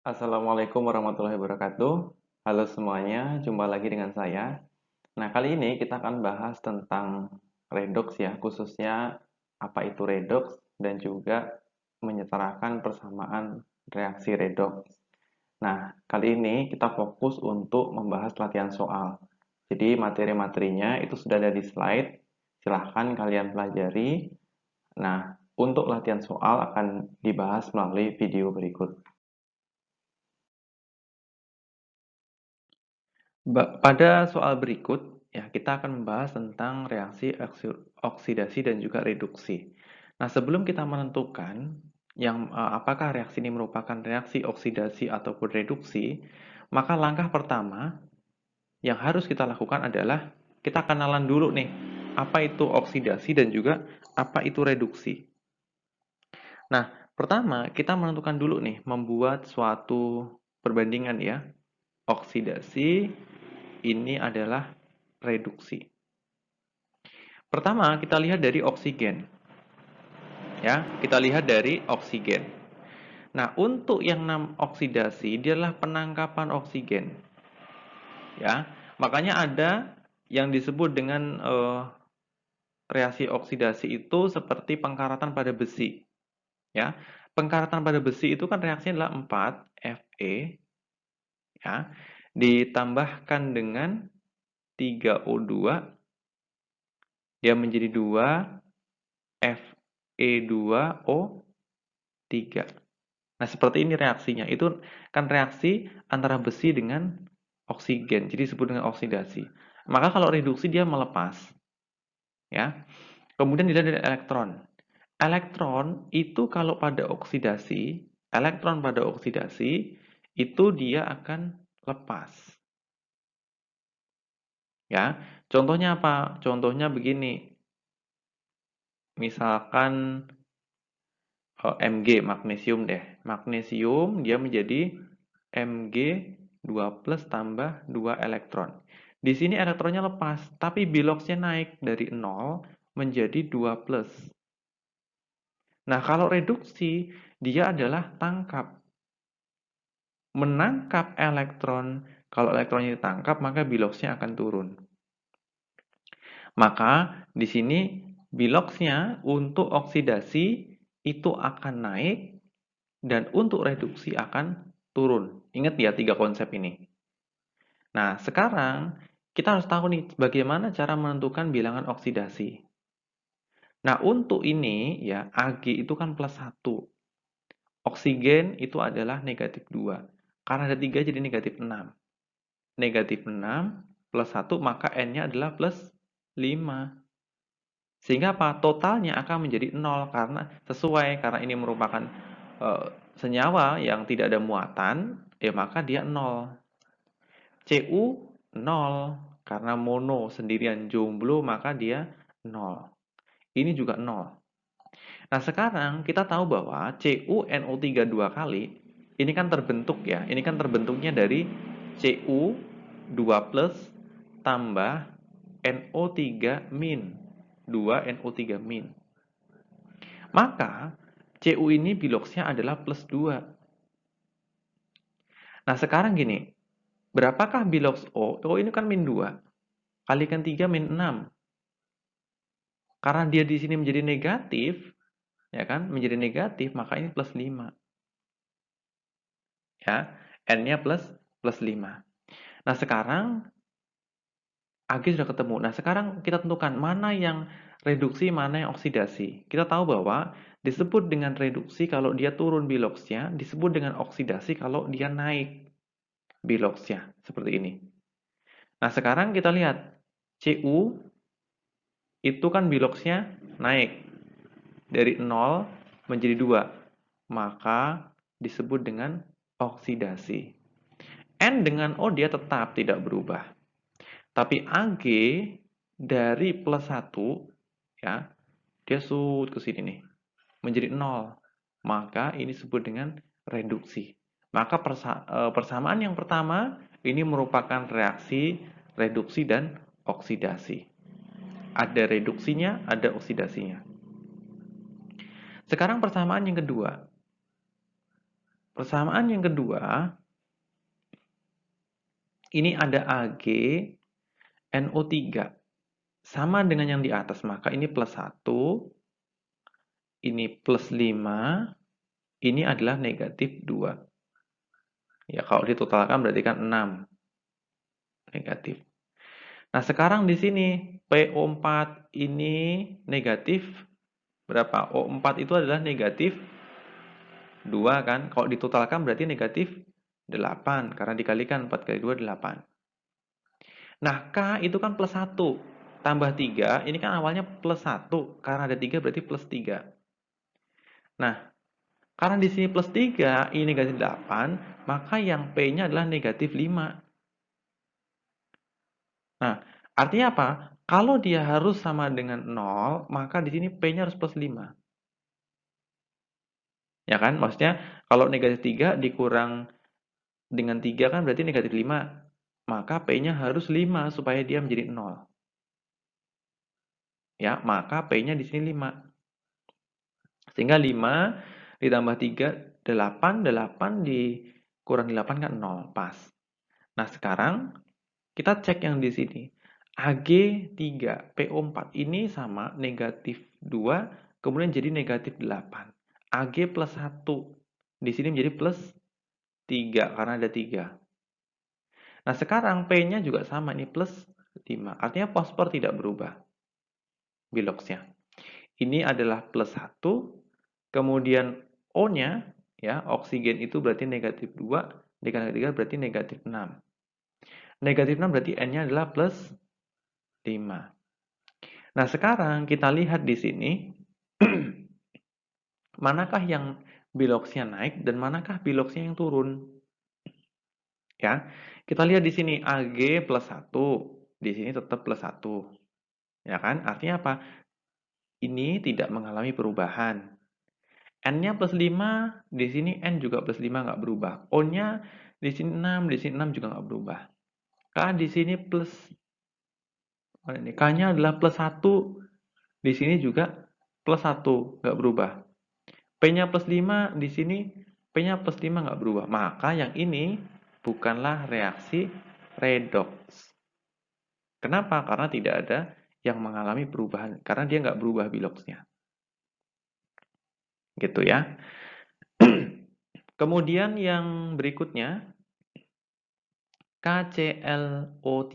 Assalamualaikum warahmatullahi wabarakatuh. Halo semuanya, jumpa lagi dengan saya. Nah, kali ini kita akan bahas tentang redoks ya, khususnya apa itu redoks dan juga menyetarakan persamaan reaksi redoks. Nah, kali ini kita fokus untuk membahas latihan soal. Jadi materi-materinya itu sudah ada di slide, silahkan kalian pelajari. Nah, untuk latihan soal akan dibahas melalui video berikut. Pada soal berikut, ya kita akan membahas tentang reaksi oksidasi dan juga reduksi. Nah, sebelum kita menentukan apakah reaksi ini merupakan reaksi oksidasi ataupun reduksi, maka langkah pertama yang harus kita lakukan adalah kita kenalan dulu nih, apa itu oksidasi dan juga apa itu reduksi. Nah, pertama kita menentukan dulu nih, membuat suatu perbandingan ya. Oksidasi ini adalah reduksi. Pertama, kita lihat dari oksigen. Ya, kita lihat dari oksigen. Nah, untuk yang oksidasi, dia adalah penangkapan oksigen. Ya, makanya ada yang disebut dengan reaksi oksidasi itu seperti pengkaratan pada besi. Ya, pengkaratan pada besi itu kan reaksinya adalah 4 Fe, ya, ditambahkan dengan 3O2, dia menjadi 2 Fe2O3. Nah, seperti ini reaksinya. Itu kan reaksi antara besi dengan oksigen. Jadi disebut dengan oksidasi. Maka kalau reduksi dia melepas. Ya. Kemudian dilihat dari elektron. Elektron itu kalau pada oksidasi, elektron pada oksidasi itu dia akan lepas. Ya. Contohnya apa? Contohnya begini. Misalkan Mg, magnesium deh. Magnesium dia menjadi Mg2 plus tambah 2 elektron. Di sini elektronnya lepas, tapi biloxnya naik dari 0 menjadi 2 plus. Nah, kalau reduksi, dia adalah tangkap. Menangkap elektron, kalau elektronnya ditangkap, maka biloxnya akan turun. Maka di sini biloxnya untuk oksidasi itu akan naik dan untuk reduksi akan turun. Ingat ya 3 konsep ini. Nah, sekarang kita harus tahu nih bagaimana cara menentukan bilangan oksidasi. Nah, untuk ini ya Ag itu kan plus 1. Oksigen itu adalah negatif 2. Karena ada 3 jadi negatif 6. Negatif 6 plus 1 maka N-nya adalah plus 5. Sehingga apa? Totalnya akan menjadi 0 karena sesuai karena ini merupakan senyawa yang tidak ada muatan, ya maka dia 0. Cu 0 karena mono sendirian jomblo maka dia 0. Ini juga 0. Nah, sekarang kita tahu bahwa CuNO3 dua kali ini kan terbentuk ya. Ini kan terbentuknya dari Cu 2 plus tambah NO3 min. 2 NO3 min. Maka Cu ini biloxnya adalah plus 2. Nah, sekarang gini. Berapakah bilox O? O ini kan min 2. Kalikan 3 min 6. Karena dia di sini menjadi negatif, ya kan? Menjadi negatif, maka ini plus 5. Ya, N-nya plus 5. Nah, sekarang Ag sudah ketemu. Nah, sekarang kita tentukan mana yang reduksi, mana yang oksidasi. Kita tahu bahwa disebut dengan reduksi kalau dia turun biloxnya, disebut dengan oksidasi kalau dia naik biloxnya. Seperti ini. Nah, sekarang kita lihat. Cu itu kan biloxnya naik. Dari 0 menjadi 2. Maka disebut dengan oksidasi. N dengan O dia tetap tidak berubah. Tapi Ag dari plus 1, ya, dia shoot ke sini nih. Menjadi 0. Maka ini disebut dengan reduksi. Maka persamaan yang pertama, ini merupakan reaksi reduksi dan oksidasi. Ada reduksinya, ada oksidasinya. Sekarang persamaan yang kedua. Persamaan yang kedua, ini ada Ag NO3. Sama dengan yang di atas, maka ini plus 1, ini plus 5, ini adalah negatif 2. Ya, kalau ditotalkan berarti kan 6 negatif. Nah, sekarang di sini PO4 ini negatif berapa? O4 itu adalah negatif 2 kan? Kalau ditotalkan berarti negatif 8 karena dikalikan 4 kali 2 8. Nah, K itu kan plus 1 tambah 3, ini kan awalnya plus 1 karena ada 3 berarti plus 3. Nah, karena di sini plus 3, ini negatif 8, maka yang P-nya adalah negatif 5. Nah, artinya apa? Kalau dia harus sama dengan 0, maka di sini P-nya harus plus 5. Ya kan? Maksudnya kalau negatif 3 dikurang dengan 3 kan berarti negatif 5. Maka P-nya harus 5 supaya dia menjadi 0. Ya, maka P-nya di sini 5. Sehingga 5 ditambah 3, 8. 8 dikurang 8 kan 0. Pas. Nah, sekarang kita cek yang di sini. Ag3, PO4 ini sama negatif 2, kemudian jadi negatif 8. Ag plus 1. Di sini menjadi plus 3 karena ada 3. Nah, sekarang P-nya juga sama, ini plus 5. Artinya fosfor tidak berubah biloxnya. Ini adalah plus 1, kemudian O-nya, ya, oksigen itu berarti negatif 2, dikali 3 berarti negatif 6. Negatif 6 berarti N-nya adalah plus 5. Nah, sekarang kita lihat di sini, manakah yang biloxnya naik dan manakah biloxnya yang turun. Ya, kita lihat di sini Ag plus 1, di sini tetap plus 1. Ya kan? Artinya apa? Ini tidak mengalami perubahan. N-nya plus 5, di sini N juga plus 5 nggak berubah. O-nya di sini 6, di sini 6 juga nggak berubah. K di sini plus, K-nya adalah plus 1, di sini juga plus 1, nggak berubah. P-nya plus 5, di sini P-nya plus 5 nggak berubah. Maka yang ini bukanlah reaksi redox. Kenapa? Karena tidak ada yang mengalami perubahan. Karena dia nggak berubah biloxnya. Gitu ya. Kemudian yang berikutnya, KClO3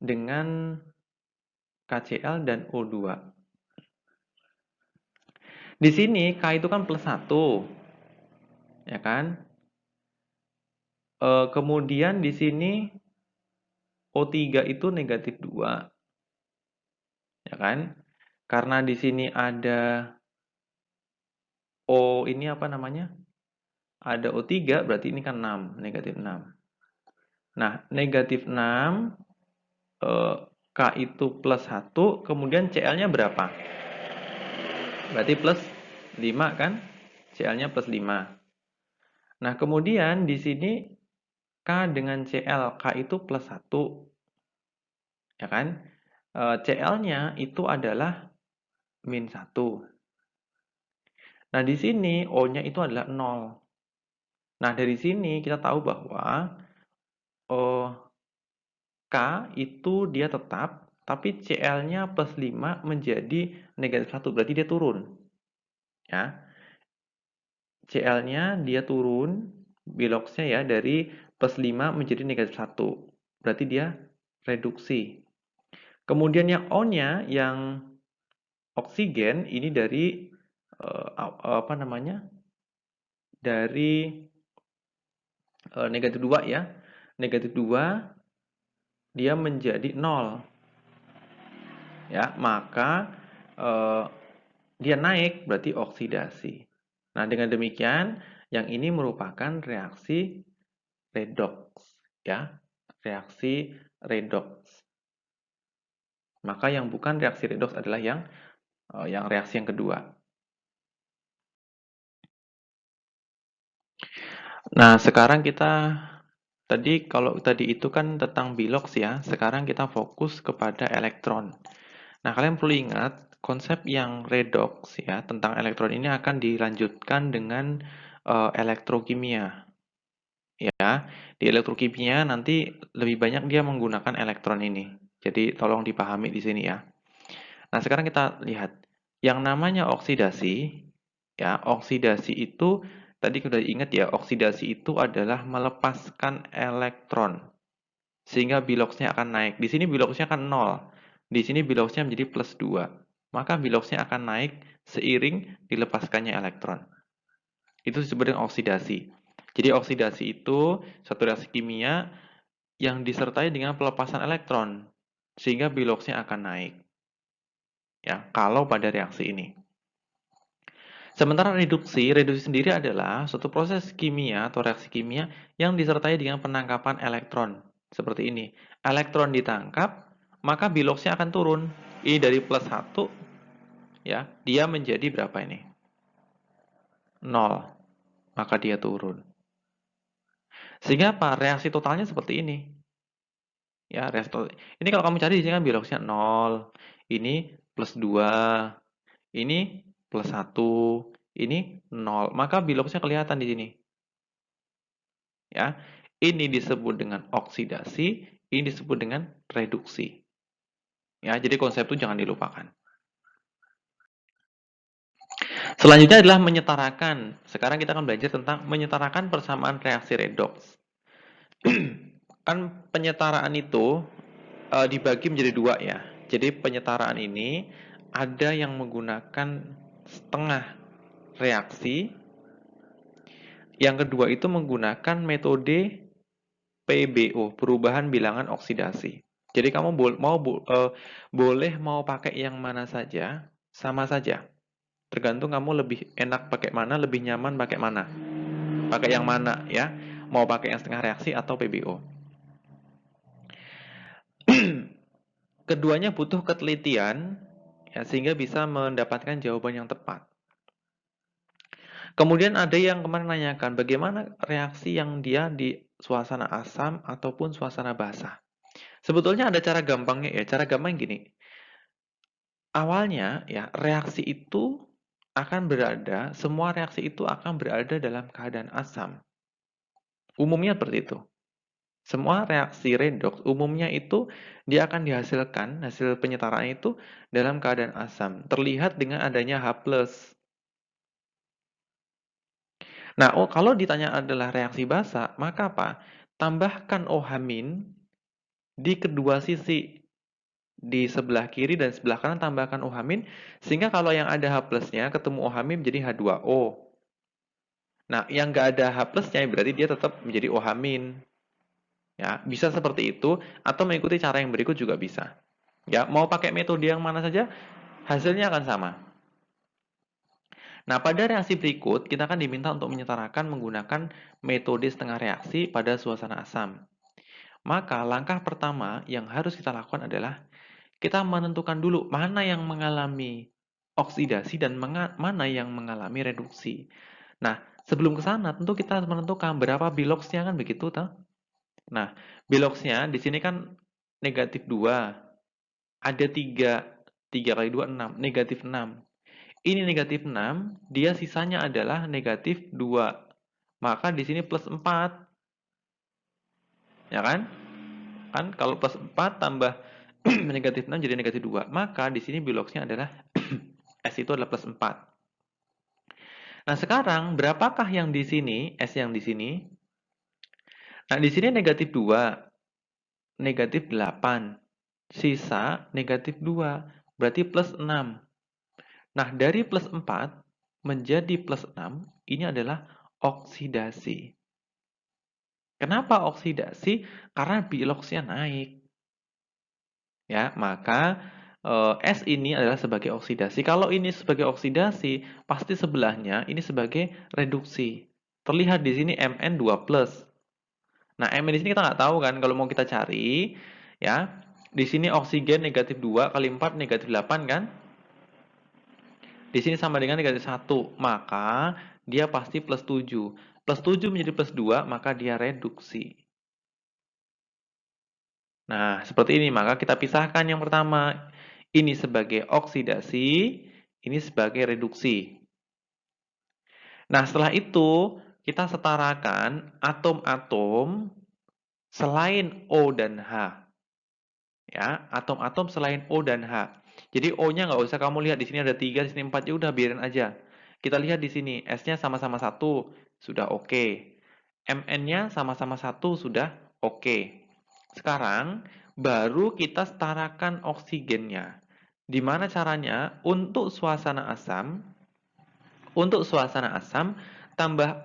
dengan KCl dan O2. Di sini K itu kan plus 1. Ya kan? Kemudian di sini O3 itu negatif 2. Ya kan? Karena di sini ada O ini apa namanya? Ada O3 berarti ini kan 6, negatif 6. Nah, negatif 6 K itu plus 1, kemudian Cl-nya berapa? Berarti plus 5 kan? Cl-nya plus 5. Nah, kemudian di sini K dengan Cl, K itu plus 1. Ya kan? Cl-nya itu adalah min 1. Nah, di sini O-nya itu adalah 0. Nah, dari sini kita tahu bahwa K itu dia tetap, tapi Cl-nya plus 5 menjadi negatif 1, berarti dia turun. Ya. Cl-nya dia turun, biloxnya ya, dari plus 5 menjadi negatif 1. Berarti dia reduksi. Kemudian yang O-nya, yang oksigen, ini dari, apa namanya, dari negatif 2 ya. Negatif 2, dia menjadi 0. Ya, maka dia naik berarti oksidasi. Nah, dengan demikian yang ini merupakan reaksi redox ya. Reaksi redox. Maka yang bukan reaksi redox adalah yang reaksi yang kedua. Nah, sekarang kita kalau tadi itu kan tentang bilox ya, sekarang kita fokus kepada elektron. Nah, kalian perlu ingat konsep yang redox ya tentang elektron ini akan dilanjutkan dengan elektrokimia. Ya, di elektrokimia nanti lebih banyak dia menggunakan elektron ini. Jadi tolong dipahami di sini ya. Nah, sekarang kita lihat yang namanya oksidasi. Ya, oksidasi itu tadi sudah ingat ya, oksidasi itu adalah melepaskan elektron sehingga biloxnya akan naik. Di sini biloxnya akan 0. Di sini biloxnya menjadi plus 2. Maka biloxnya akan naik seiring dilepaskannya elektron. Itu disebut dengan oksidasi. Jadi oksidasi itu satu reaksi kimia yang disertai dengan pelepasan elektron sehingga biloxnya akan naik. Ya, kalau pada reaksi ini. Sementara reduksi sendiri adalah suatu proses kimia atau reaksi kimia yang disertai dengan penangkapan elektron. Seperti ini. Elektron ditangkap, maka biloxnya akan turun. Ini dari plus 1, ya, dia menjadi berapa ini? 0. Maka dia turun. Sehingga apa? Reaksi totalnya seperti ini. Ya, reaksi total. Ini kalau kamu cari di sini kan biloxnya 0. Ini plus 2. Ini plus 1. Ini 0. Maka biloxnya kelihatan di sini. Ya, ini disebut dengan oksidasi, ini disebut dengan reduksi. Ya, jadi konsep itu jangan dilupakan. Selanjutnya adalah menyetarakan. Sekarang kita akan belajar tentang menyetarakan persamaan reaksi redoks. Kan penyetaraan itu dibagi menjadi dua ya. Jadi penyetaraan ini ada yang menggunakan setengah reaksi, yang kedua itu menggunakan metode PBO, perubahan bilangan oksidasi. Jadi kamu boleh mau pakai yang mana saja, sama saja. Tergantung kamu lebih enak pakai mana, lebih nyaman pakai mana. Pakai yang mana ya? Mau pakai yang setengah reaksi atau PBO. Keduanya butuh ketelitian ya, sehingga bisa mendapatkan jawaban yang tepat. Kemudian ada yang kemarin nanyakan bagaimana reaksi yang dia di suasana asam ataupun suasana basah. Sebetulnya ada cara gampangnya ya. Cara gampang gini. Awalnya ya reaksi itu semua reaksi itu akan berada dalam keadaan asam. Umumnya seperti itu. Semua reaksi redoks umumnya itu dia akan dihasilkan, hasil penyetaraan itu dalam keadaan asam. Terlihat dengan adanya H+. Nah, kalau ditanya adalah reaksi basa, maka apa? Tambahkan OH- di kedua sisi. Di sebelah kiri dan sebelah kanan tambahkan OH- sehingga kalau yang ada H+-nya ketemu OH- menjadi H2O. Nah, yang nggak ada H+-nya berarti dia tetap menjadi OH-. Ya, bisa seperti itu atau mengikuti cara yang berikut juga bisa. Ya, mau pakai metode yang mana saja, hasilnya akan sama. Nah, pada reaksi berikut, kita akan diminta untuk menyetarakan menggunakan metode setengah reaksi pada suasana asam. Maka, langkah pertama yang harus kita lakukan adalah kita menentukan dulu mana yang mengalami oksidasi dan mana yang mengalami reduksi. Nah, sebelum ke sana, tentu kita harus menentukan berapa biloxnya kan begitu, toh? Nah, biloxnya di sini kan negatif 2. Ada 3. 3 kali 2, 6. Negatif 6. Ini negatif 6, dia sisanya adalah negatif 2. Maka di sini plus 4. Ya kan? Kan kalau plus 4 tambah negatif 6 jadi negatif 2. Maka di sini biloxnya adalah S itu adalah plus 4. Nah, sekarang berapakah yang di sini? S yang di sini. Nah, di sini negatif 2. Negatif 8. Sisa negatif 2. Berarti plus 6. Nah, dari plus 4 menjadi plus 6, ini adalah oksidasi. Kenapa oksidasi? Karena biloxnya naik. Ya, maka S ini adalah sebagai oksidasi. Kalau ini sebagai oksidasi, pasti sebelahnya ini sebagai reduksi. Terlihat di sini Mn2+. Nah, Mn di sini kita nggak tahu kan, kalau mau kita cari, ya, di sini oksigen negatif 2 kali 4 negatif 8 kan? Di sini sama dengan negatif 1, maka dia pasti plus 7. Plus 7 menjadi plus 2, maka dia reduksi. Nah, seperti ini. Maka kita pisahkan yang pertama. Ini sebagai oksidasi, ini sebagai reduksi. Nah, setelah itu kita setarakan atom-atom selain O dan H. Ya, atom-atom selain O dan H. Jadi O-nya nggak usah kamu lihat, di sini ada 3, di sini 4, ya udah biarin aja. Kita lihat di sini, S-nya sama-sama 1, sudah oke. Mn-nya sama-sama 1, sudah oke. Sekarang, baru kita setarakan oksigennya. Di mana caranya? Untuk suasana asam,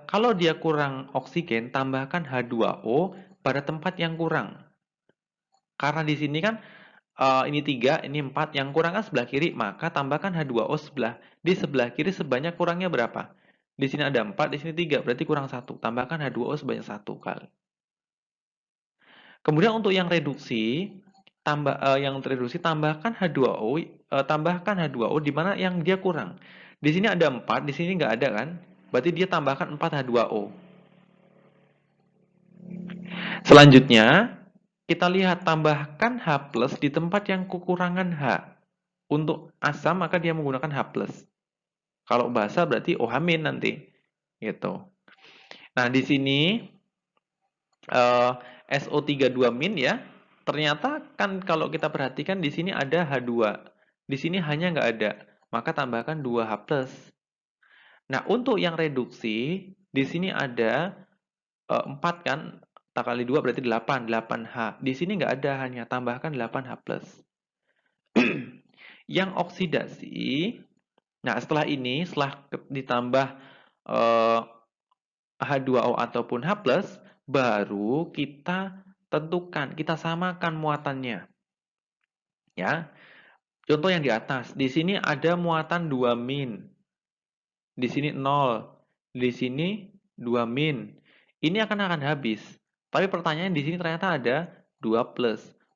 kalau dia kurang oksigen, tambahkan H2O pada tempat yang kurang. Karena di sini kan ini 3, ini 4, yang kurang kan sebelah kiri, maka tambahkan H2O di sebelah kiri sebanyak kurangnya berapa? Di sini ada 4, di sini 3, berarti kurang 1. Tambahkan H2O sebanyak 1 kali. Kemudian untuk yang reduksi, tambahkan H2O di mana yang dia kurang. Di sini ada 4, di sini nggak ada kan? Berarti dia tambahkan 4 H2O. Selanjutnya, kita lihat tambahkan H+ di tempat yang kekurangan H. Untuk asam maka dia menggunakan H+. Kalau basa berarti OH- nanti. Gitu. Nah, di sini SO32- ya. Ternyata kan kalau kita perhatikan di sini ada H2. Di sini hanya nggak ada. Maka tambahkan 2H+. Nah, untuk yang reduksi, di sini ada 4 kan, tak kali 2 berarti 8, 8H. Di sini nggak ada, hanya tambahkan 8H+. Yang oksidasi, nah setelah ini, setelah ditambah H2O ataupun H+, baru kita tentukan, kita samakan muatannya. Ya. Contoh yang di atas, di sini ada muatan 2-. Di sini 0, di sini 2-. Ini akan habis. Tapi pertanyaan di sini ternyata ada 2+.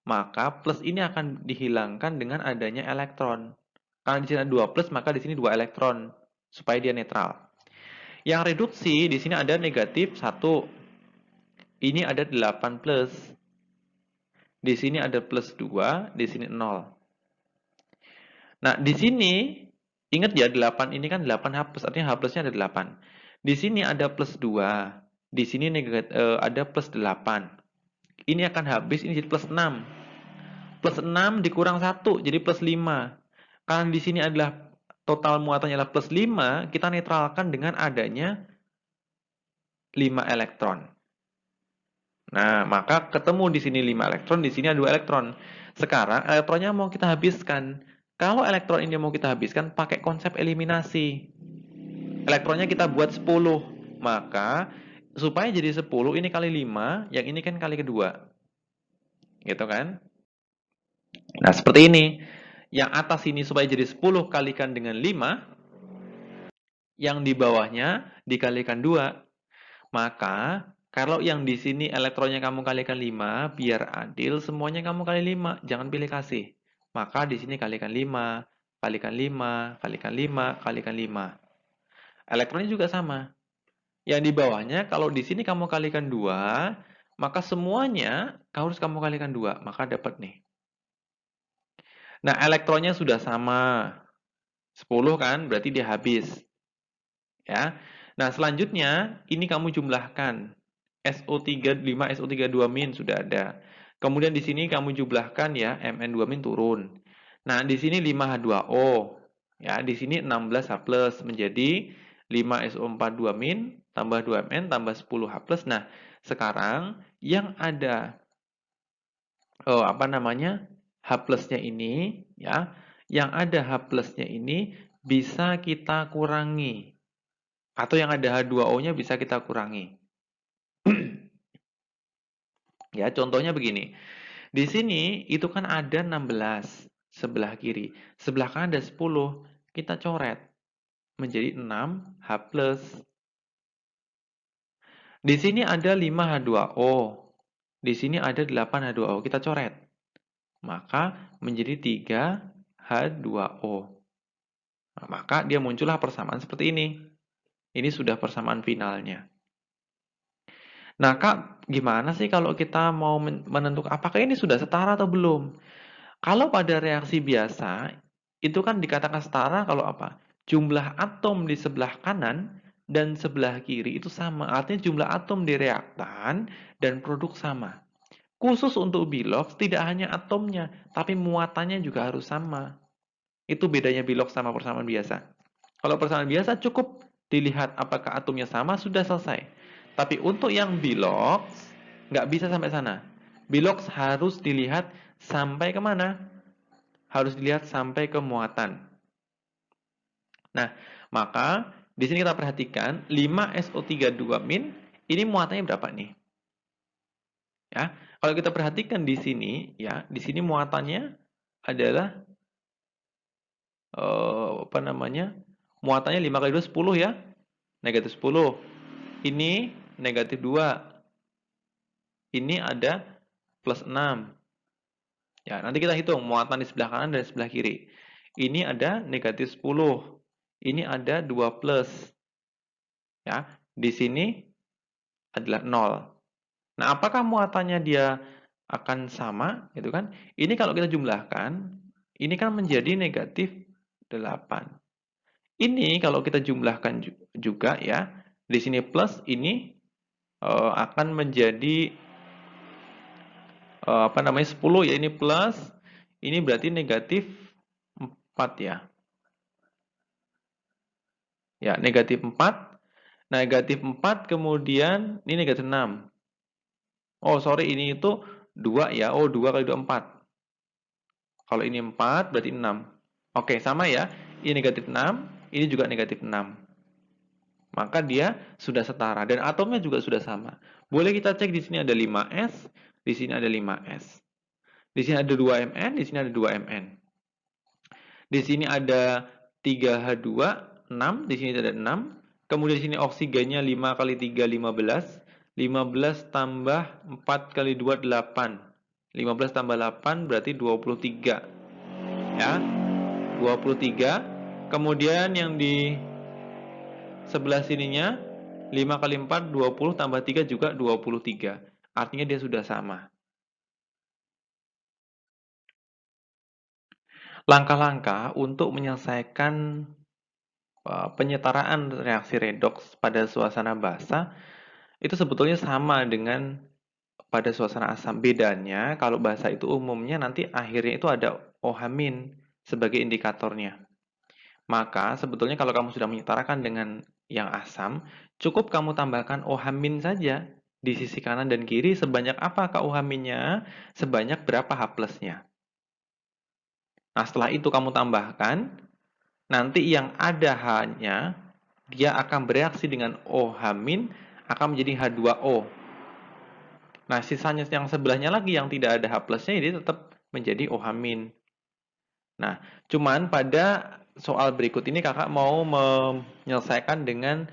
Maka plus ini akan dihilangkan dengan adanya elektron. Karena di sini ada 2+, maka di sini 2 elektron supaya dia netral. Yang reduksi di sini ada negatif 1. Ini ada 8+. Di sini ada plus 2, di sini 0. Nah, di sini ingat ya 8 ini kan 8H+, artinya H+-nya ada 8. Di sini ada plus 2, di sini ada plus 8. Ini akan habis, ini jadi plus 6. Plus 6 dikurang 1, jadi plus 5. Karena di sini adalah total muatannya adalah plus 5, kita netralkan dengan adanya 5 elektron. Nah, maka ketemu di sini 5 elektron, di sini ada 2 elektron. Sekarang elektronnya mau kita habiskan. Kalau elektron ini mau kita habiskan, pakai konsep eliminasi. Elektronnya kita buat 10. Maka, supaya jadi 10, ini kali 5, yang ini kan kali kedua. Gitu kan? Nah, seperti ini. Yang atas ini supaya jadi 10 kalikan dengan 5, yang di bawahnya dikalikan 2. Maka, kalau yang di sini elektronnya kamu kalikan 5, biar adil semuanya kamu kali 5, jangan pilih kasih. Maka di sini kalikan 5, kalikan 5, kalikan 5, kalikan 5. Elektronnya juga sama. Yang di bawahnya, kalau di sini kamu kalikan 2, maka semuanya harus kamu kalikan 2, maka dapat nih. Nah, elektronnya sudah sama. 10 kan, berarti dia habis. Ya. Nah, selanjutnya ini kamu jumlahkan. SO35, SO32- sudah ada. Kemudian di sini kamu jumlahkan ya, Mn2- turun. Nah, di sini 5H2O. Ya, di sini 16H+ menjadi 5SO42- tambah 2Mn tambah 10H+. Nah, sekarang yang ada H+-nya ini ya, yang ada H+-nya ini bisa kita kurangi. Atau yang ada H2O-nya bisa kita kurangi. Ya, contohnya begini. Di sini itu kan ada 16 sebelah kiri. Sebelah kanan ada 10. Kita coret menjadi 6H+. Di sini ada 5H2O. Di sini ada 8H2O. Kita coret. Maka menjadi 3H2O. Nah, maka dia muncullah persamaan seperti ini. Ini sudah persamaan finalnya. Nah, Kak, gimana sih kalau kita mau menentukan apakah ini sudah setara atau belum? Kalau pada reaksi biasa, itu kan dikatakan setara kalau apa? Jumlah atom di sebelah kanan dan sebelah kiri itu sama. Artinya jumlah atom di reaktan dan produk sama. Khusus untuk bilox tidak hanya atomnya, tapi muatannya juga harus sama. Itu bedanya bilox sama persamaan biasa. Kalau persamaan biasa cukup dilihat apakah atomnya sama, sudah selesai. Tapi untuk yang bilox, nggak bisa sampai sana. Bilox harus dilihat sampai kemana? Harus dilihat sampai ke muatan. Nah, maka di sini kita perhatikan 5SO32- ini muatannya berapa nih? Ya, kalau kita perhatikan di sini, ya, di sini muatannya adalah apa namanya? Muatannya 5 kali 2 10 ya. Negatif 10. Ini negatif 2. Ini ada plus 6. Ya, nanti kita hitung muatan di sebelah kanan dan sebelah kiri. Ini ada negatif 10. Ini ada 2 plus. Ya, di sini adalah 0. Nah, apakah muatannya dia akan sama? Gitu kan? Ini kalau kita jumlahkan, ini kan menjadi negatif 8. Ini kalau kita jumlahkan juga ya, di sini plus, ini akan menjadi apa namanya 10 ya, ini plus, ini berarti negatif 4 ya. Ya, negatif 4. Negatif 4 kemudian ini negatif 6. Oh, sorry, ini itu 2 ya. Oh, 2 kali 2 4. Kalau ini 4 berarti 6. Oke, sama ya. Ini negatif 6, ini juga negatif 6. Maka dia sudah setara dan atomnya juga sudah sama. Boleh kita cek di sini ada 5S, di sini ada 5S. Di sini ada 2Mn, di sini ada 2Mn. Di sini ada 3H2, 6, di sini ada 6. Kemudian di sini oksigennya 5 kali 3 15. 15 tambah 4 kali 2 8. 15 tambah 8 berarti 23. Ya. 23. Kemudian yang di sebelah sininya 5 kali 4 20 tambah 3 juga 23. Artinya dia sudah sama. Langkah-langkah untuk menyelesaikan penyetaraan reaksi redoks pada suasana basa itu sebetulnya sama dengan pada suasana asam. Bedanya kalau basa itu umumnya nanti akhirnya itu ada OH- sebagai indikatornya. Maka sebetulnya kalau kamu sudah menyetarakan dengan yang asam, cukup kamu tambahkan OH- saja di sisi kanan dan kiri. Sebanyak apakah OH-nya? Sebanyak berapa H plusnya. Nah, setelah itu kamu tambahkan, nanti yang ada H-nya, dia akan bereaksi dengan OH- akan menjadi H2O. Nah, sisanya yang sebelahnya lagi yang tidak ada H plusnya, dia tetap menjadi OH-. Nah, cuman pada soal berikut ini kakak mau menyelesaikan dengan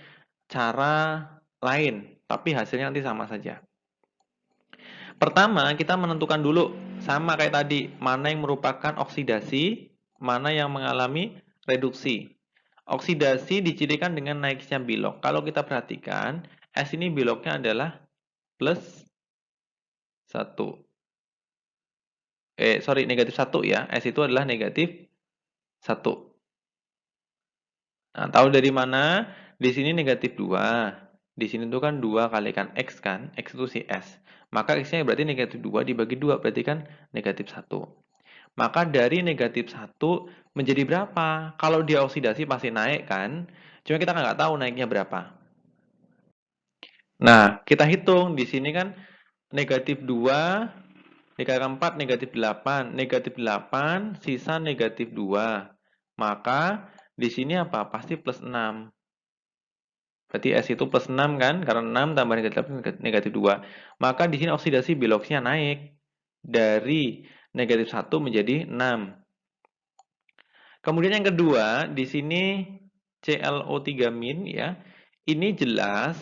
cara lain, tapi hasilnya nanti sama saja. Pertama, kita menentukan dulu, sama kayak tadi, mana yang merupakan oksidasi, mana yang mengalami reduksi. Oksidasi dicirikan dengan naiknya bilok. Kalau kita perhatikan, S ini biloknya adalah plus 1. Negatif 1 ya. S itu adalah negatif 1. Nah, tahu dari mana? Di sini negatif 2. Di sini itu kan 2 kalikan X kan. X itu si S. Maka X-nya berarti negatif 2 dibagi 2. Berarti kan negatif 1. Maka dari negatif 1 menjadi berapa? Kalau dia oksidasi pasti naik kan? Cuma kita nggak tahu naiknya berapa. Nah, kita hitung. Di sini kan negatif 2 dikalikan 4 negatif 8. Negatif 8 sisa negatif 2. Maka di sini apa? Pasti plus 6. Berarti S itu plus 6 kan? Karena 6 tambah negatif 2. Maka di sini oksidasi biloxnya naik. Dari negatif 1 menjadi 6. Kemudian yang kedua, di sini ClO3- ya. Ini jelas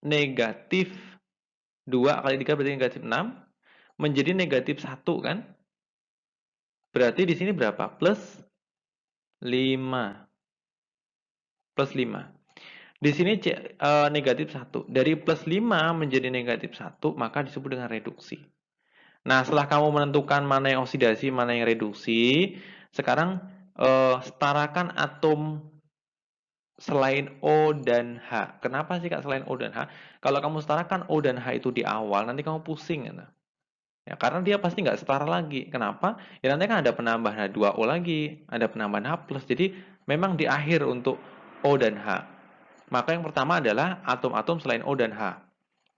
negatif 2 kali 3 berarti negatif 6. Menjadi negatif 1 kan? Berarti di sini berapa? Plus 5. Plus 5. Di sini negatif 1. Dari plus 5 menjadi negatif 1, maka disebut dengan reduksi. Nah, setelah kamu menentukan mana yang oksidasi, mana yang reduksi, sekarang setarakan atom selain O dan H. Kenapa sih Kak selain O dan H? Kalau kamu setarakan O dan H itu di awal, nanti kamu pusing. Gitu. Ya, karena dia pasti nggak setara lagi. Kenapa? Ya nanti kan ada penambahan H2O lagi, ada penambahan H+. Jadi memang di akhir untuk O dan H. Maka yang pertama adalah atom-atom selain O dan H.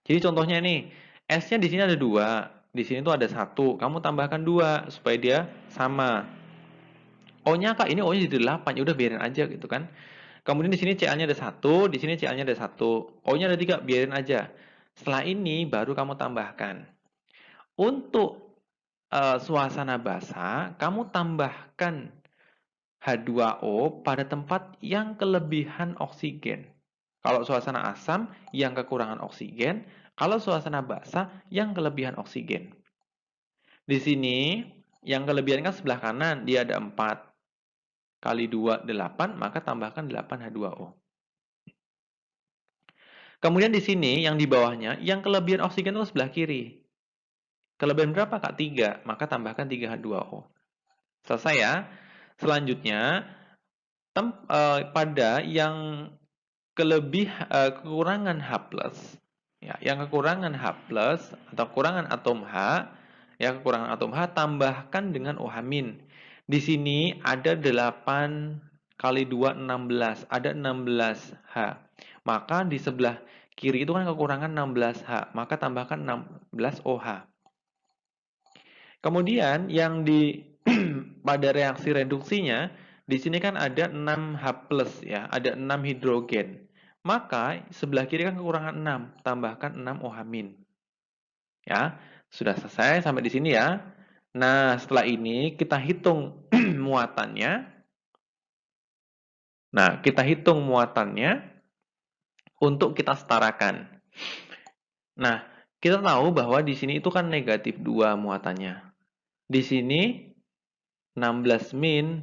Jadi contohnya nih, S-nya di sini ada 2, di sini tuh ada 1. Kamu tambahkan 2 supaya dia sama. O-nya Kak, ini O-nya jadi 8, ya udah biarin aja gitu kan. Kemudian di sini Ca-nya ada 1, di sini Ca-nya ada 1. O-nya ada 3, biarin aja. Setelah ini baru kamu tambahkan. Untuk suasana basah, kamu tambahkan H2O pada tempat yang kelebihan oksigen. Kalau suasana asam, yang kekurangan oksigen. Kalau suasana basah, yang kelebihan oksigen. Di sini, yang kelebihan kan sebelah kanan, dia ada 4. Kali 2, 8, maka tambahkan 8 H2O. Kemudian di sini, yang di bawahnya, yang kelebihan oksigen itu sebelah kiri. Kelebihan berapa, Kak? 3, maka tambahkan 3 H2O. Selesai ya. Selanjutnya, pada yang kekurangan H+, ya, yang kekurangan H+, atau kekurangan atom H, ya kekurangan atom H, tambahkan dengan OH-. Di sini ada 8 kali 2, 16. Ada 16 H. Maka di sebelah kiri itu kan kekurangan 16 H. Maka tambahkan 16 OH. Kemudian yang di pada reaksi reduksinya, di sini kan ada 6H+, ya, ada 6 hidrogen. Maka sebelah kiri kan kekurangan 6, tambahkan 6 OH-. Ya, sudah selesai sampai di sini ya. Nah, setelah ini kita hitung muatannya. Nah, kita hitung muatannya untuk kita setarakan. Nah, kita tahu bahwa di sini itu kan negatif 2 muatannya. Di sini 16 min,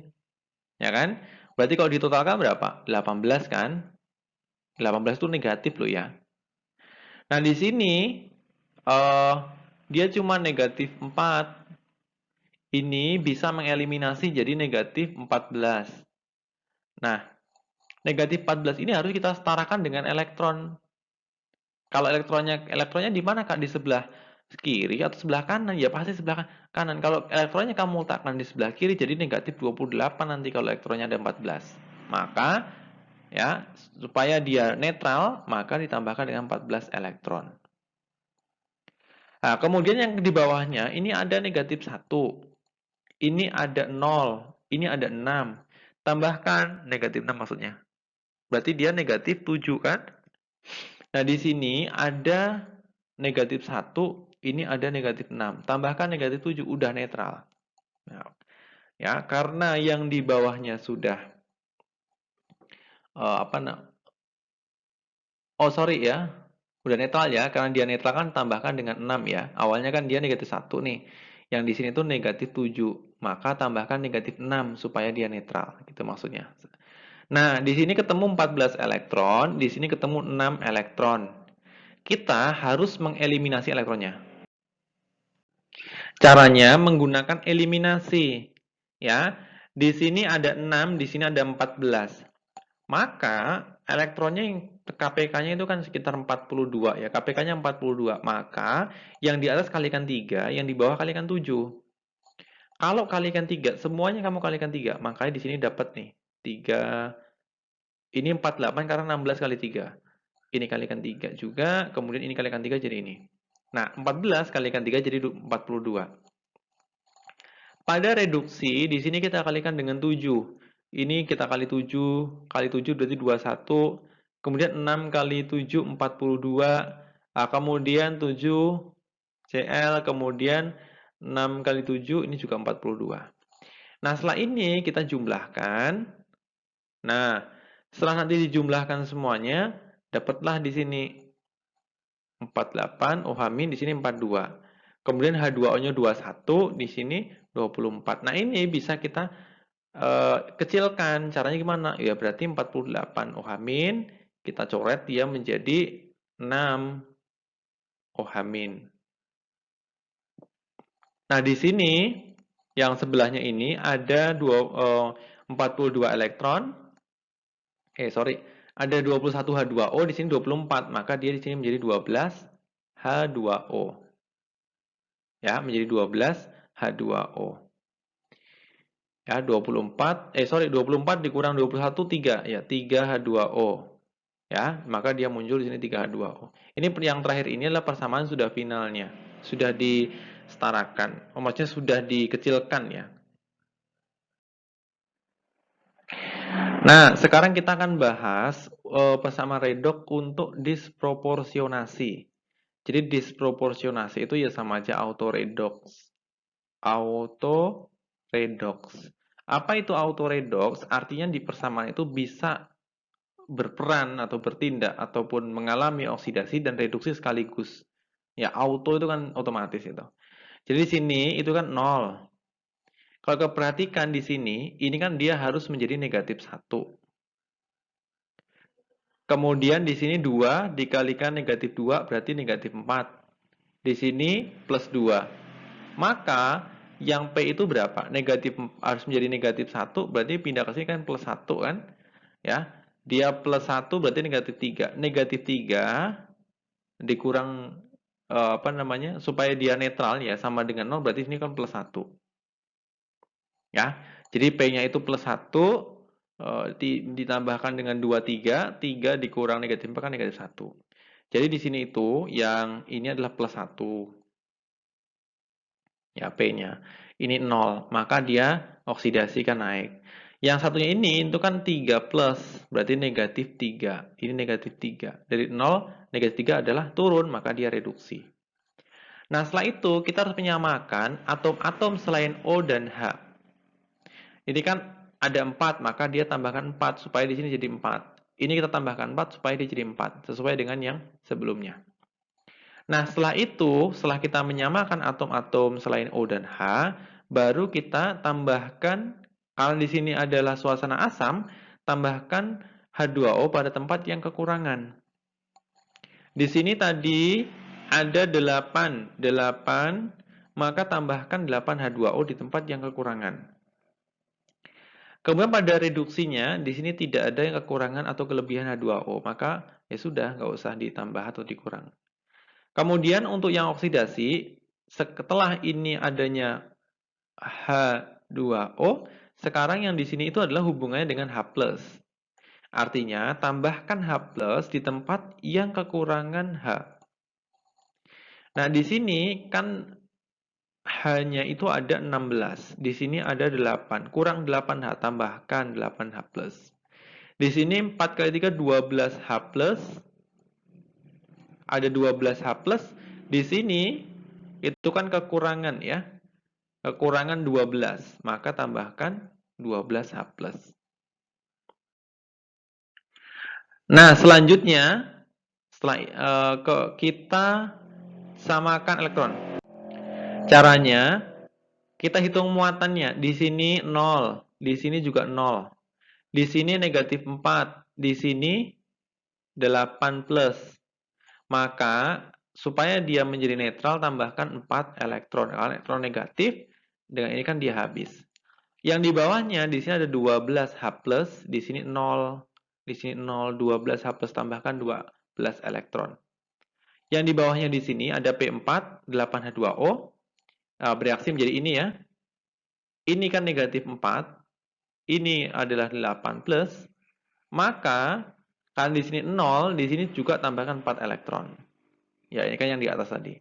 ya kan? Berarti kalau ditotalkan berapa? 18 kan? 18 itu negatif loh ya. Nah, di sini dia cuma negatif 4. Ini bisa mengeliminasi jadi negatif 14. Nah, negatif 14 ini harus kita setarakan dengan elektron. Kalau elektronnya di mana Kak? Di sebelah kiri atau sebelah kanan? Ya pasti sebelah kanan. Kalau elektronnya kamu letakkan di sebelah kiri jadi negatif 28 nanti kalau elektronnya ada 14. Maka ya, supaya dia netral, maka ditambahkan dengan 14 elektron. Nah, kemudian yang di bawahnya ini ada negatif 1. Ini ada 0, ini ada 6. Tambahkan negatif 6 maksudnya. Berarti dia negatif 7 kan? Nah, di sini ada negatif 1, ini ada negatif 6. Tambahkan negatif 7, udah netral. Nah, ya, karena yang di bawahnya sudah oh, sorry ya. Udah netral ya, karena dia netral kan tambahkan dengan 6 ya. Awalnya kan dia negatif 1 nih. Yang di sini tuh negatif 7. Maka tambahkan negatif 6 supaya dia netral. Gitu maksudnya. Nah, di sini ketemu 14 elektron, di sini ketemu 6 elektron. Kita harus mengeliminasi elektronnya. Caranya menggunakan eliminasi. Ya, di sini ada 6, di sini ada 14. Maka elektronnya yang KPK-nya itu kan sekitar 42 ya. KPK-nya 42. Maka yang di atas kalikan 3, yang di bawah kalikan 7. Kalau kalikan 3, semuanya kamu kalikan 3. Makanya di sini dapat nih 3. Ini 48 karena 16 kali 3. Ini kalikan 3 juga, kemudian ini kalikan 3 jadi ini. Nah, 14 kalikan 3 jadi 42. Pada reduksi, di sini kita kalikan dengan 7. Ini kita kali 7, kali 7 berarti 21. Kemudian 6 kali 7, 42. Nah, kemudian 7 Cl, kemudian 6 kali 7, ini juga 42. Nah, setelah ini kita jumlahkan. Nah, setelah nanti dijumlahkan semuanya, dapatlah di sini 48, OH- di sini 42. Kemudian H2O-nya 21, di sini 24. Nah, ini bisa kita kecilkan. Caranya gimana? Ya berarti 48 OH-, kita coret dia menjadi 6 OH-. Nah, di sini yang sebelahnya ini ada 42 elektron. sorry, ada 21H2O, di sini 24, maka dia di sini menjadi 12H2O. Ya, menjadi 12H2O. Ya, 24 dikurang 21, 3. Ya, 3H2O. Ya, maka dia muncul di sini 3H2O. Ini yang terakhir ini adalah persamaan sudah finalnya. Sudah disetarakan. Maksudnya sudah dikecilkan ya. Nah, sekarang kita akan bahas persamaan redoks untuk disproporsionasi. Jadi disproporsionasi itu ya sama aja autoredoks. Autoredoks. Apa itu autoredoks? Artinya di persamaan itu bisa berperan atau bertindak ataupun mengalami oksidasi dan reduksi sekaligus. Ya, auto itu kan otomatis itu. Jadi di sini itu kan 0. Kalau kita perhatikan di sini, ini kan dia harus menjadi negatif 1. Kemudian di sini 2 dikalikan negatif 2 berarti negatif 4. Di sini plus 2. Maka yang P itu berapa? Negatif harus menjadi negatif 1 berarti pindah ke sini kan plus 1 kan? Ya. Dia plus 1 berarti negatif 3. Negatif 3 dikurang apa namanya? Supaya dia netral ya sama dengan 0 berarti ini kan plus 1. Ya. Jadi P-nya itu plus 1 ditambahkan dengan 2, 3, 3 dikurang negatif 4 kan negatif 1. Jadi di sini itu yang ini adalah plus 1. Ya, P-nya. Ini 0, maka dia oksidasi kan naik. Yang satunya ini itu kan 3 plus, berarti negatif 3. Ini negatif 3. Dari 0, negatif 3 adalah turun, maka dia reduksi. Nah, setelah itu kita harus menyamakan atom-atom selain O dan H. Ini kan ada 4, maka dia tambahkan 4 supaya di sini jadi 4. Ini kita tambahkan 4 supaya dia jadi 4, sesuai dengan yang sebelumnya. Nah, setelah itu, setelah kita menyamakan atom-atom selain O dan H, baru kita tambahkan, kalau di sini adalah suasana asam, tambahkan H2O pada tempat yang kekurangan. Di sini tadi ada 8, maka tambahkan 8H2O di tempat yang kekurangan. Kemudian pada reduksinya, di sini tidak ada yang kekurangan atau kelebihan H2O, maka ya sudah, nggak usah ditambah atau dikurang. Kemudian untuk yang oksidasi, setelah ini adanya H2O, sekarang yang di sini itu adalah hubungannya dengan H+. Artinya, tambahkan H+ di tempat yang kekurangan H. Nah, di sini kan H-nya itu ada 16. Di sini ada 8. Kurang 8H, tambahkan 8H+. Di sini 4 kali 3, 12H+. Ada 12H+. Di sini itu kan kekurangan ya. Kekurangan 12. Maka tambahkan 12H+. Nah, selanjutnya setelah kita samakan elektron. Caranya kita hitung muatannya. Di sini 0, di sini juga 0. Di sini negatif 4, di sini 8+. Maka supaya dia menjadi netral tambahkan 4 elektron. Kalau elektron negatif, dengan ini kan dia habis. Yang di bawahnya di sini ada 12H+, di sini 0. Di sini 0, 12H+, tambahkan 12 elektron. Yang di bawahnya di sini ada P4, 8H2O. Bereaksi menjadi ini ya. Ini kan negatif 4. Ini adalah 8+. Maka kan di sini 0, di sini juga tambahkan 4 elektron. Ya, ini kan yang di atas tadi.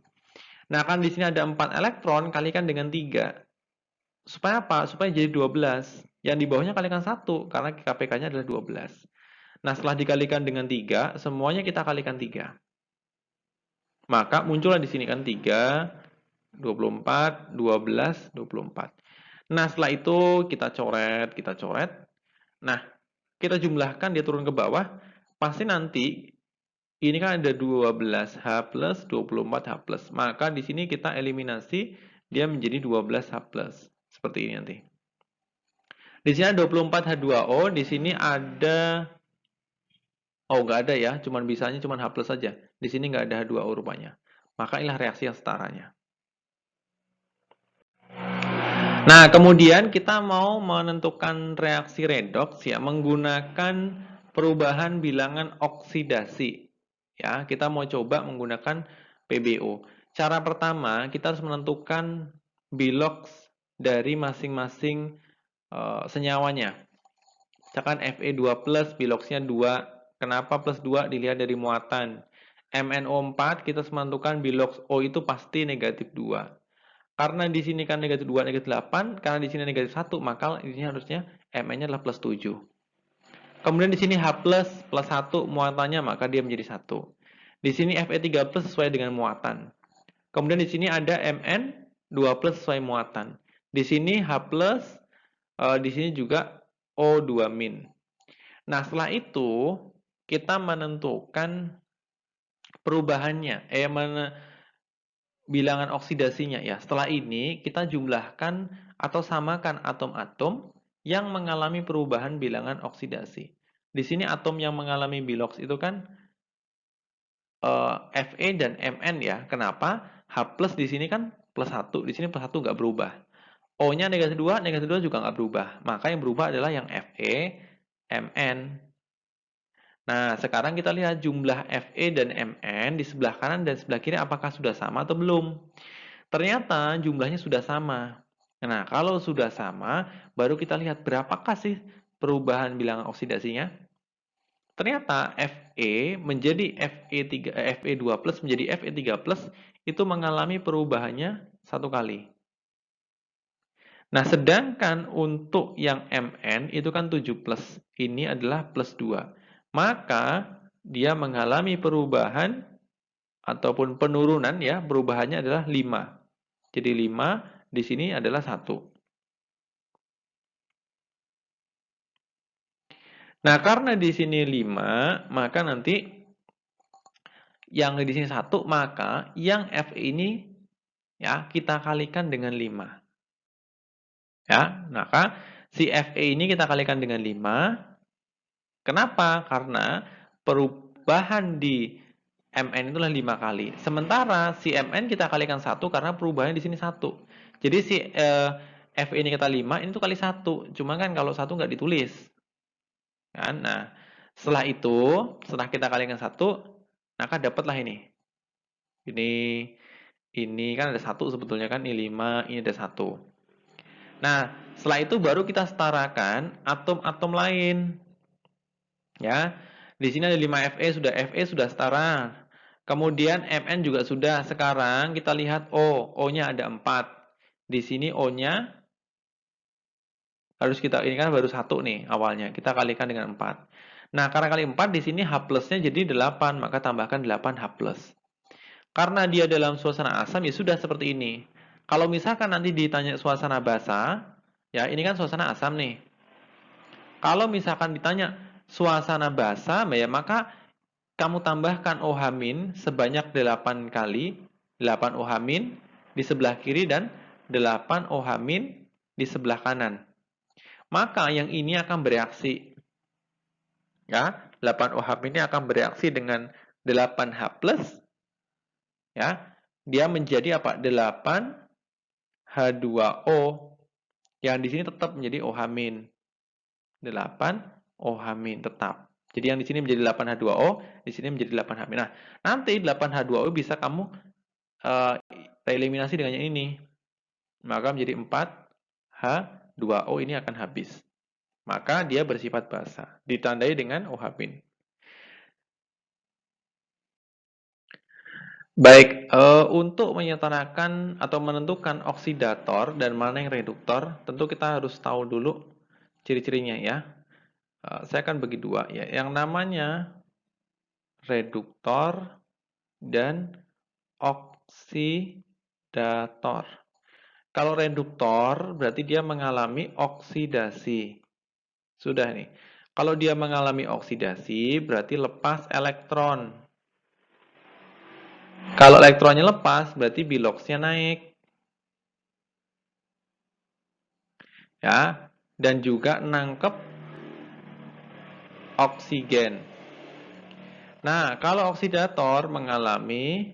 Nah, kan di sini ada 4 elektron, kalikan dengan 3. Supaya apa? Supaya jadi 12. Yang di bawahnya kalikan 1, karena KPK-nya adalah 12. Nah, setelah dikalikan dengan 3, semuanya kita kalikan 3. Maka muncullah di sini kan 3, 24, 12, 24. Nah, setelah itu kita coret. Nah, kita jumlahkan, dia turun ke bawah. Pasti nanti ini kan ada 12H+, 24H+. Maka di sini kita eliminasi, dia menjadi 12H+. Seperti ini nanti. Di sini ada 24H2O, di sini ada nggak ada ya, bisanya cuma H+ saja. Di sini nggak ada H2O rupanya. Maka inilah reaksi yang setaranya. Nah, kemudian kita mau menentukan reaksi redoks ya menggunakan perubahan bilangan oksidasi. Ya, kita mau coba menggunakan PBO. Cara pertama, kita harus menentukan bilox dari masing-masing senyawanya. Misalkan Fe2+, biloxnya 2. Kenapa plus 2? Dilihat dari muatan. MnO4, kita harus menentukan bilox O itu pasti negatif 2. Karena di sini kan negatif 2, negatif 8, karena di sini negatif 1, maka di sini harusnya Mn-nya adalah plus 7. Kemudian di sini H+, plus 1 muatannya, maka dia menjadi 1. Di sini Fe3+ sesuai dengan muatan. Kemudian di sini ada Mn2+ sesuai muatan. Di sini H+, di sini juga O2-. Nah, setelah itu kita menentukan perubahannya, bilangan oksidasinya ya. Setelah ini kita jumlahkan atau samakan atom-atom yang mengalami perubahan bilangan oksidasi. Di sini atom yang mengalami bilox itu kan Fe dan Mn ya. Kenapa? H+ di sini kan plus 1, di sini plus 1 nggak berubah. O-nya negatif 2 juga nggak berubah. Maka yang berubah adalah yang Fe, Mn. Nah, sekarang kita lihat jumlah Fe dan Mn di sebelah kanan dan sebelah kiri apakah sudah sama atau belum. Ternyata jumlahnya sudah sama. Nah, kalau sudah sama, baru kita lihat berapakah sih perubahan bilangan oksidasinya. Ternyata Fe menjadi Fe2+ menjadi Fe3+ itu mengalami perubahannya 1 kali. Nah, sedangkan untuk yang Mn itu kan 7+. Ini adalah plus 2. Maka dia mengalami perubahan ataupun penurunan ya, perubahannya adalah 5. Jadi 5 di sini adalah 1. Nah, karena di sini 5, maka nanti yang di sini 1, maka yang F ini ya kita kalikan dengan 5. Ya, maka si Fe ini kita kalikan dengan 5. Kenapa? Karena perubahan di Mn itulah 5 kali. Sementara si Mn kita kalikan 1 karena perubahannya di sini 1. Jadi si Fe ini kita 5, ini tuh kali 1. Cuma kan kalau 1 nggak ditulis. Kan? Nah, setelah itu, setelah kita kalikan 1, maka dapatlah ini. Ini kan ada 1 sebetulnya kan, ini 5, ini ada 1. Nah, setelah itu baru kita setarakan atom-atom lain. Ya, di sini ada 5 Fe sudah setara. Kemudian Mn juga sudah. Sekarang kita lihat O. O-nya ada 4. Di sini O-nya harus kita, ini kan baru 1 nih awalnya. Kita kalikan dengan 4. Nah, karena kali 4 di sini H plusnya jadi 8, maka tambahkan 8 H plus. Karena dia dalam suasana asam ya sudah seperti ini. Kalau misalkan nanti ditanya suasana basah, ya ini kan suasana asam nih. Kalau misalkan ditanya suasana basah, ya maka kamu tambahkan OH- sebanyak 8 kali, 8 OH- di sebelah kiri dan 8 OH- di sebelah kanan. Maka yang ini akan bereaksi. Ya, 8 OH- ini akan bereaksi dengan 8 H+, ya. Dia menjadi apa? 8 H2O. Yang di sini tetap menjadi OH-. 8 OH- tetap. Jadi yang di sini menjadi 8H2O, di sini menjadi 8H-. Nah, nanti 8H2O bisa kamu eliminasi dengan yang ini. Maka menjadi 4H2O ini akan habis. Maka dia bersifat basa. Ditandai dengan OH-. Baik, untuk menyetarakan atau menentukan oksidator dan mana yang reduktor, tentu kita harus tahu dulu ciri-cirinya ya. Saya akan bagi dua ya. Yang namanya reduktor dan oksidator. Kalau reduktor berarti dia mengalami oksidasi. Sudah nih. Kalau dia mengalami oksidasi berarti lepas elektron. Kalau elektronnya lepas berarti biloxnya naik. Ya, dan juga nangkep oksigen. Nah, kalau oksidator mengalami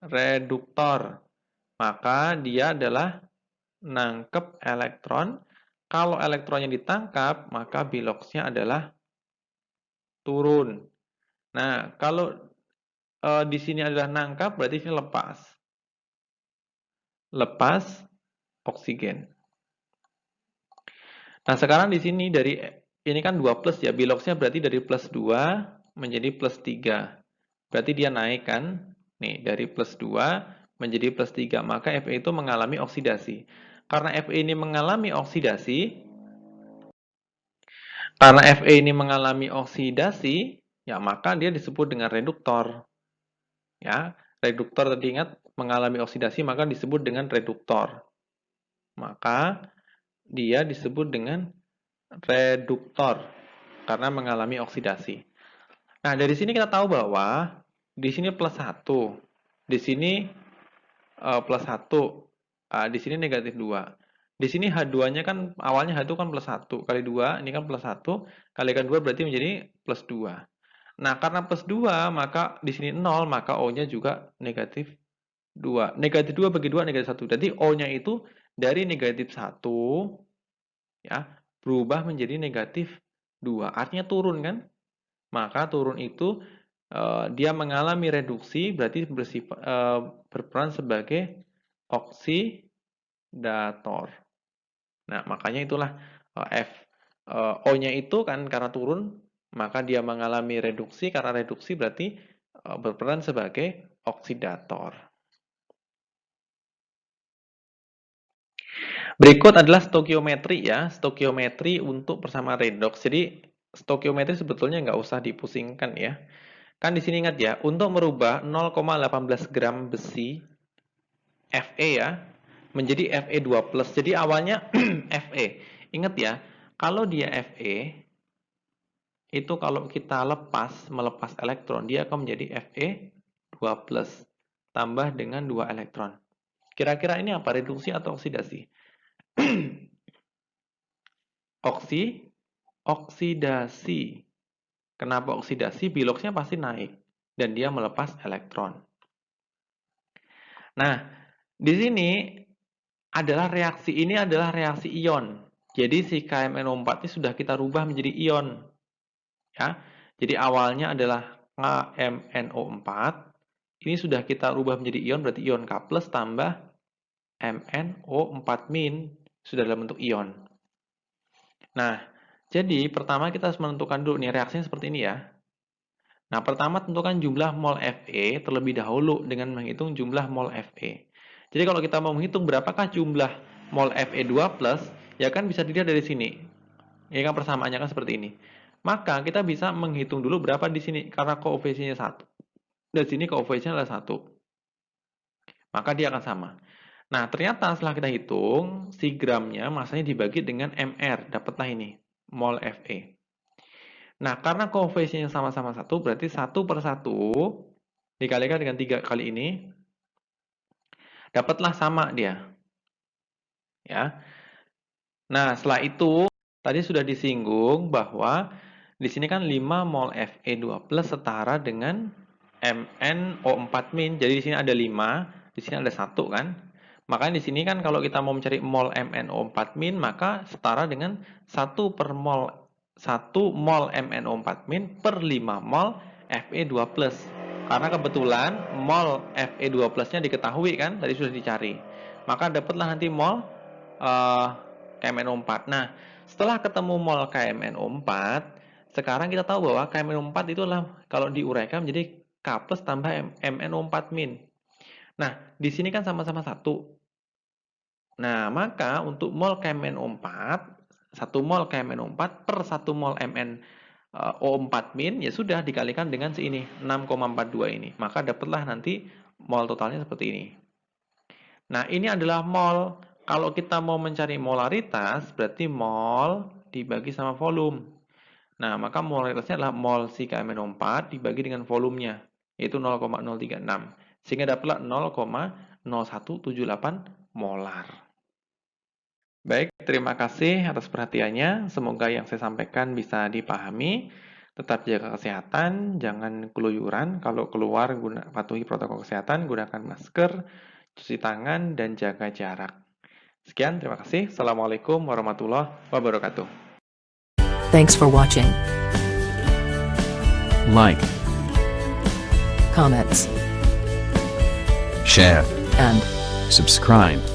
reduktor, maka dia adalah nangkep elektron. Kalau elektronnya ditangkap, maka biloxnya adalah turun. Nah, kalau di sini adalah nangkap, berarti ini lepas. Lepas oksigen. Nah, sekarang di sini dari ini kan 2 plus ya, biloxnya berarti dari plus 2 menjadi plus 3. Berarti dia naik kan? Nih, dari plus 2 menjadi plus 3. Maka Fe itu mengalami oksidasi. Karena Fe ini mengalami oksidasi, ya maka dia disebut dengan reduktor. Ya, reduktor tadi ingat mengalami oksidasi maka disebut dengan reduktor. Maka dia disebut dengan reduktor karena mengalami oksidasi. Nah, dari sini kita tahu bahwa di sini plus 1, di sini plus 1, di sini negatif 2. Di sini H2-nya kan awalnya H2 kan plus 1 kali 2, ini kan plus 1 kalikan 2 berarti menjadi plus 2. Nah, karena plus 2 maka di sini 0, maka O-nya juga negatif 2. Negatif 2 bagi 2 negatif 1. Jadi O-nya itu dari negatif 1 ya, berubah menjadi negatif 2. Artinya turun kan? Maka turun itu dia mengalami reduksi berarti berperan sebagai oksidator. Nah, makanya itulah O-nya itu kan karena turun, maka dia mengalami reduksi. Karena reduksi berarti berperan sebagai oksidator. Berikut adalah stokiometri ya, stokiometri untuk persamaan redoks. Jadi stokiometri sebetulnya nggak usah dipusingkan ya. Kan di sini ingat ya, untuk merubah 0,18 gram besi Fe ya menjadi Fe2+. Jadi awalnya Fe. Ingat ya, kalau dia Fe itu kalau kita melepas elektron, dia akan menjadi Fe2+ tambah dengan 2 elektron. Kira-kira ini apa? Reduksi atau oksidasi? Oksidasi. Kenapa oksidasi? Biloxnya pasti naik dan dia melepas elektron. Nah, di sini adalah reaksi ion. Jadi si KMNO4 ini sudah kita rubah menjadi ion. Ya. Jadi awalnya adalah KMNO4. Ini sudah kita rubah menjadi ion, berarti ion K+ tambah MnO4- sudah dalam bentuk ion. Nah, jadi pertama kita harus menentukan dulu nih reaksinya seperti ini ya. Nah, pertama tentukan jumlah mol Fe terlebih dahulu dengan menghitung jumlah mol Fe. Jadi kalau kita mau menghitung berapakah jumlah mol Fe2+, ya kan bisa dilihat dari sini. Ya kan persamaannya kan seperti ini. Maka kita bisa menghitung dulu berapa di sini karena koefisiennya 1. Dan sini koefisiennya adalah 1. Maka dia akan sama. Nah, ternyata setelah kita hitung, si gramnya masanya dibagi dengan Mr. Dapatlah ini, mol Fe. Nah, karena koefisiennya sama-sama 1, berarti 1/1 dikalikan dengan 3 kali ini, dapatlah sama dia. Ya. Nah, setelah itu, tadi sudah disinggung bahwa di sini kan 5 mol Fe2+ setara dengan MnO4-. Jadi di sini ada 5, di sini ada 1 kan. Makanya di sini kan kalau kita mau mencari mol MnO4-, maka setara dengan 1 mol MnO4- per 5 mol Fe2+. Karena kebetulan mol Fe2+-nya diketahui kan, tadi sudah dicari. Maka dapatlah nanti mol KMNO4. Nah, setelah ketemu mol KMNO4, sekarang kita tahu bahwa KMNO4 itu adalah kalau diuraikan menjadi K+ tambah MnO4-. Nah, di sini kan sama-sama 1. Nah, maka untuk mol KMNO4, 1 mol KMNO4 per 1 mol MnO4- ya sudah dikalikan dengan ini 6,42 ini. Maka dapatlah nanti mol totalnya seperti ini. Nah, ini adalah mol. Kalau kita mau mencari molaritas, berarti mol dibagi sama volume. Nah, maka molaritasnya adalah mol si KMNO4 dibagi dengan volumenya, yaitu 0,036. Sehingga dapatlah 0,0178 molar. Baik, terima kasih atas perhatiannya. Semoga yang saya sampaikan bisa dipahami. Tetap jaga kesehatan, jangan keluyuran. Kalau keluar, patuhi protokol kesehatan, gunakan masker, cuci tangan, dan jaga jarak. Sekian, terima kasih. Assalamualaikum warahmatullahi wabarakatuh. Thanks for watching. like, comments, share, and subscribe.